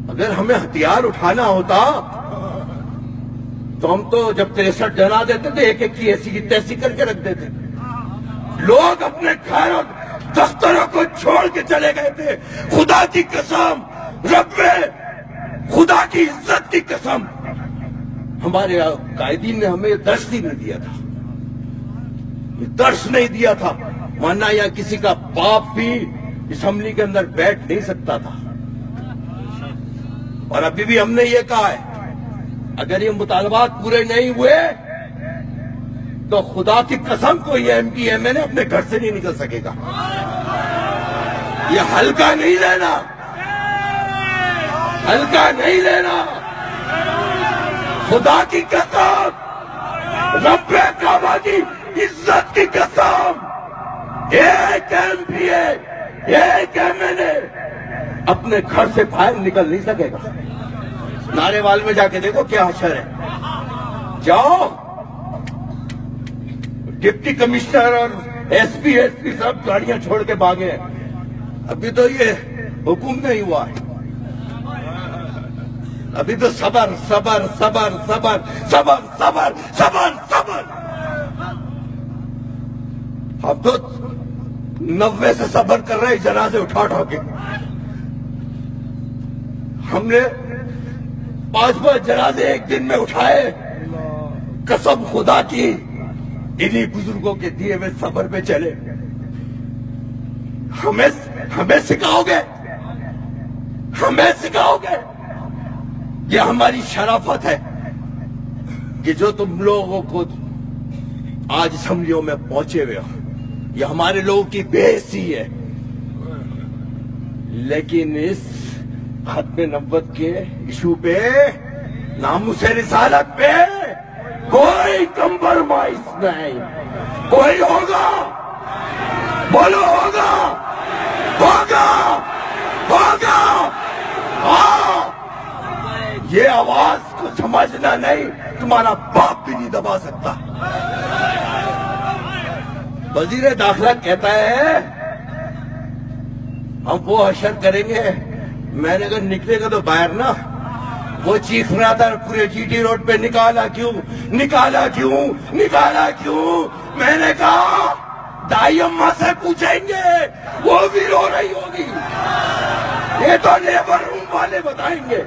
اگر ہمیں ہتھیار اٹھانا ہوتا تو ہم تو جب 63 جنا دیتے تھے ایک ایک کی ایسی کی تیسی کر کے رکھ دیتے. لوگ اپنے گھروں دفتروں کو چھوڑ کے چلے گئے تھے. خدا کی قسم، رب خدا کی عزت کی قسم، ہمارے قائدین نے ہمیں درس ہی نہیں دیا تھا. درس نہیں دیا تھا. ماننا یا کسی کا باپ بھی اسمبلی کے اندر بیٹھ نہیں سکتا تھا. اور ابھی بھی ہم نے یہ کہا ہے اگر یہ مطالبات پورے نہیں ہوئے تو خدا کی قسم کوئی ایم پی ایم این اے اپنے گھر سے نہیں نکل سکے گا. یہ ہلکا نہیں لینا، ہلکا نہیں لینا. خدا کی قسم، رب کعبہ کی عزت کی قسم، ایک ایم پی اے ایک ایم این اے اپنے گھر سے باہر نکل نہیں سکے گا. نارے وال میں جا کے دیکھو کیا حشر ہے. جاؤ، ڈپٹی کمشنر اور ایس پی سب گاڑیاں چھوڑ کے بھاگے ہیں. ابھی تو یہ حکم نہیں ہوا ہے. ابھی تو صبر صبر صبر صبر صبر صبر صبر صبر. اب تو 90 سے صبر کر رہے جنازے اٹھا اٹھا کے. ہم نے 5 جنازے ایک دن میں اٹھائے. قسم خدا کی انہی بزرگوں کے دیے ہوئے صبر پہ چلے. ہمیں سکھاؤ گے، ہمیں سکھاؤ گے. یہ ہماری شرافت ہے کہ جو تم لوگوں کو آج اسمبلیوں میں پہنچے ہوئے ہو. یہ ہمارے لوگوں کی بے حسی ہے. لیکن اس ختم نبوت کے ایشو پہ، ناموس رسالت پہ کوئی کمپرومائز نہیں. کوئی ہوگا، بولو ہوگا، ہوگا، ہوگا. ہاں، یہ آواز کو سمجھنا نہیں، تمہارا باپ بھی نہیں دبا سکتا. وزیر داخلہ کہتا ہے ہم وہ حشر کریں گے. میں نے اگر نکلے گا تو باہر نا، وہ چیخ رہا تھا پورے جی ٹی روڈ پہ، نکالا کیوں، نکالا کیوں، نکالا کیوں. میں نے کہا دائی اماں سے پوچھیں گے، وہ بھی رو رہی ہوگی. یہ تو لیبر روم والے بتائیں گے.